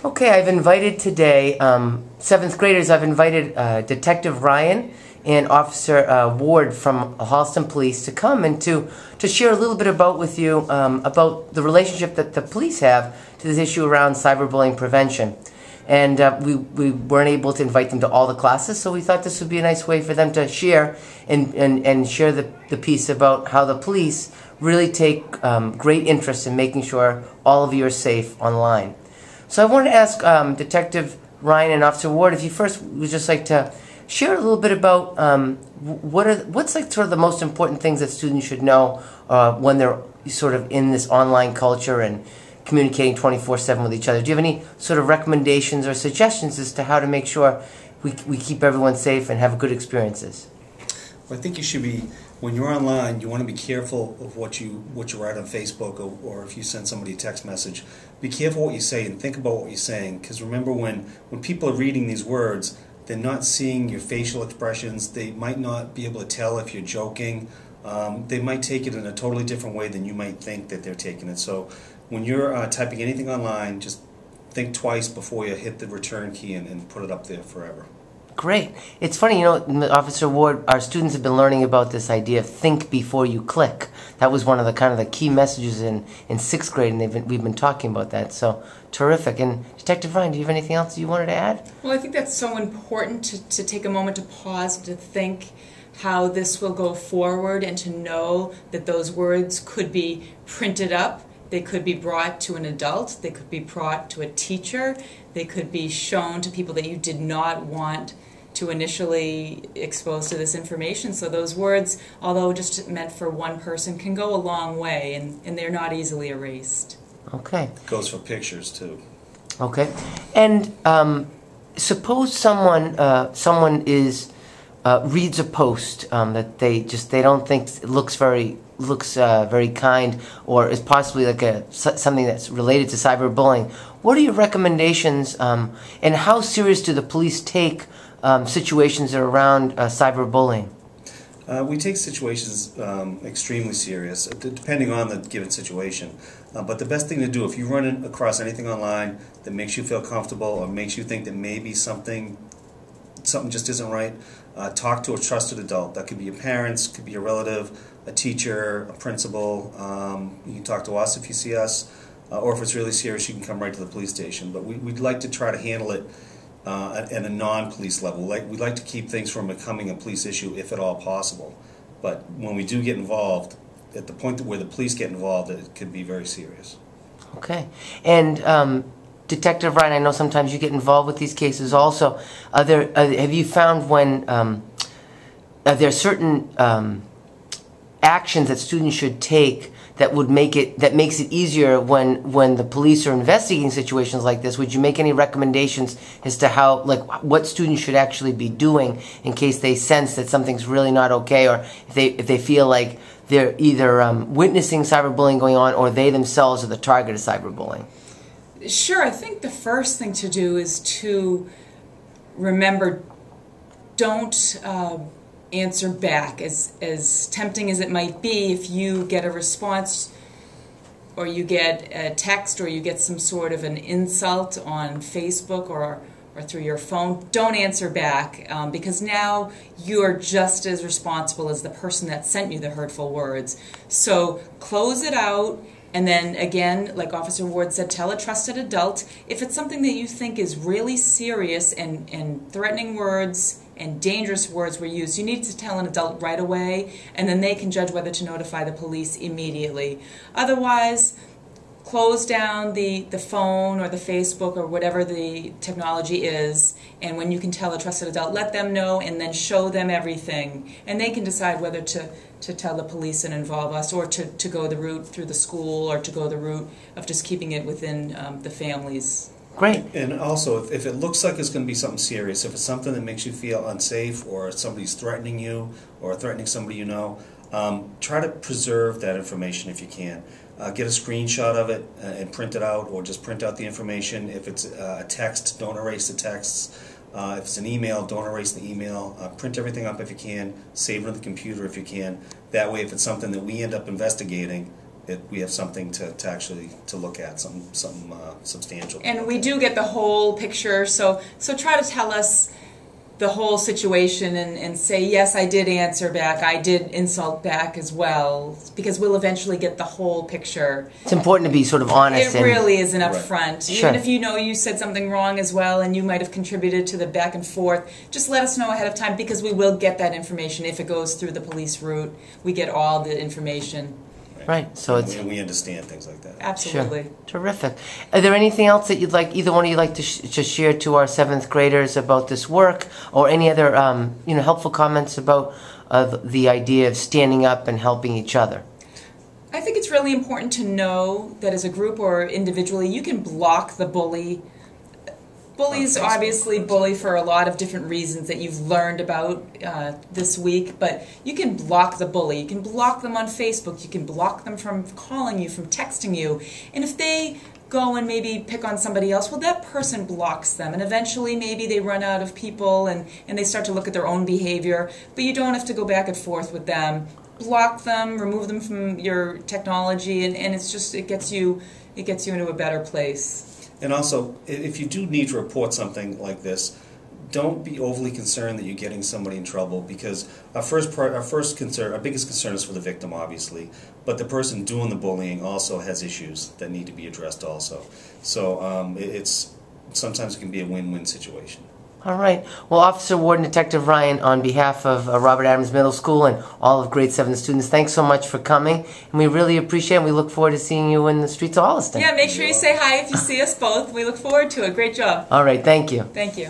Okay, I've invited today, seventh graders, I've invited Detective Ryan and Officer Ward from Halston Police to come and to share a little bit with you about the relationship that the police have to this issue around cyberbullying prevention. And we weren't able to invite them to all the classes, so we thought this would be a nice way for them to share and share the piece about how the police really take great interest in making sure all of you are safe online. So I wanted to ask Detective Ryan and Officer Ward if you first would just like to share a little bit about what's like sort of the most important things that students should know when they're sort of in this online culture and communicating 24/7 with each other. Do you have any sort of recommendations or suggestions as to how to make sure we keep everyone safe and have good experiences? Well, I think you should be, when you're online, you want to be careful of what you write on Facebook or if you send somebody a text message. Be careful what you say and think about what you're saying, because remember when people are reading these words, they're not seeing your facial expressions. They might not be able to tell if you're joking. They might take it in a totally different way than you might think that they're taking it. So when you're typing anything online, just think twice before you hit the return key and put it up there forever. Great. It's funny, Officer Ward, our students have been learning about this idea of think before you click. That was one of the key messages in sixth grade, and we've been talking about that. So terrific. And Detective Ryan, do you have anything else you wanted to add? Well, I think that's so important to take a moment to pause, to think how this will go forward, and to know that those words could be printed up. They could be brought to an adult. They could be brought to a teacher. They could be shown to people that you did not want to initially expose to this information. So those words, although just meant for one person, can go a long way, and they're not easily erased. Okay. Goes for pictures too. Okay. And suppose someone reads a post that they don't think looks very kind, or is possibly like something that's related to cyberbullying. What are your recommendations, and how serious do the police take situations that are around cyberbullying? We take situations extremely serious, depending on the given situation. But the best thing to do, if you run across anything online that makes you feel comfortable or makes you think that maybe something just isn't right, talk to a trusted adult. That could be your parents, could be a relative, a teacher, a principal. You can talk to us if you see us, or if it's really serious, you can come right to the police station. But we'd like to try to handle it at a non-police level. We'd like to keep things from becoming a police issue if at all possible. But when we do get involved, at the point where the police get involved, it could be very serious. Okay. And Detective Ryan, I know sometimes you get involved with these cases also. Have you found when are there certain actions that students should take that makes it easier when the police are investigating situations like this? Would you make any recommendations as to how, what students should actually be doing in case they sense that something's really not okay, or if they feel like they're either witnessing cyberbullying going on, or they themselves are the target of cyberbullying? Sure. I think the first thing to do is to remember, don't answer back. As tempting as it might be, if you get a response, or you get a text, or you get some sort of an insult on Facebook or through your phone, don't answer back, because now you're just as responsible as the person that sent you the hurtful words. So close it out. And then again, like Officer Ward said, tell a trusted adult. If it's something that you think is really serious and threatening words and dangerous words were used, you need to tell an adult right away, and then they can judge whether to notify the police immediately. Otherwise, close down the phone or the Facebook or whatever the technology is, and when you can tell a trusted adult, let them know, and then show them everything. And they can decide whether to tell the police and involve us, or to go the route through the school, or to go the route of just keeping it within the families. Great. And also, if it looks like it's going to be something serious, if it's something that makes you feel unsafe, or somebody's threatening you, or threatening somebody you know, try to preserve that information if you can. Get a screenshot of it and print it out, or just print out the information. If it's a text, don't erase the texts. If it's an email, don't erase the email. Print everything up if you can. Save it on the computer if you can. That way, if it's something that we end up investigating, we have something to actually to look at, something substantial. And we do get the whole picture, so try to tell us the whole situation and say, yes, I did answer back, I did insult back as well, because we'll eventually get the whole picture. It's important to be sort of honest. It really is an upfront. Right. Sure. Even if you know you said something wrong as well and you might have contributed to the back and forth, just let us know ahead of time, because we will get that information. If it goes through the police route, we get all the information. Right, so it's... And we understand things like that. Absolutely. Sure. Terrific. Are there anything else that you'd like, either one of you like to share to our 7th graders about this work, or any other helpful comments about the idea of standing up and helping each other? I think it's really important to know that as a group or individually, you can block the bully. Bullies obviously bully for a lot of different reasons that you've learned about this week, but you can block the bully. You can block them on Facebook. You can block them from calling you, from texting you. And if they go and maybe pick on somebody else, well, that person blocks them. And eventually maybe they run out of people and they start to look at their own behavior. But you don't have to go back and forth with them. Block them, remove them from your technology, and it's just, it gets you into a better place. And also, if you do need to report something like this, don't be overly concerned that you're getting somebody in trouble, because our biggest concern is for the victim, obviously, but the person doing the bullying also has issues that need to be addressed also. So sometimes it can be a win-win situation. All right. Well, Officer Ward and Detective Ryan, on behalf of Robert Adams Middle School and all of grade 7 students, thanks so much for coming. And we really appreciate it. And we look forward to seeing you in the streets of Holliston. Yeah, make sure you say hi if you see us both. We look forward to it. Great job. All right. Thank you. Thank you.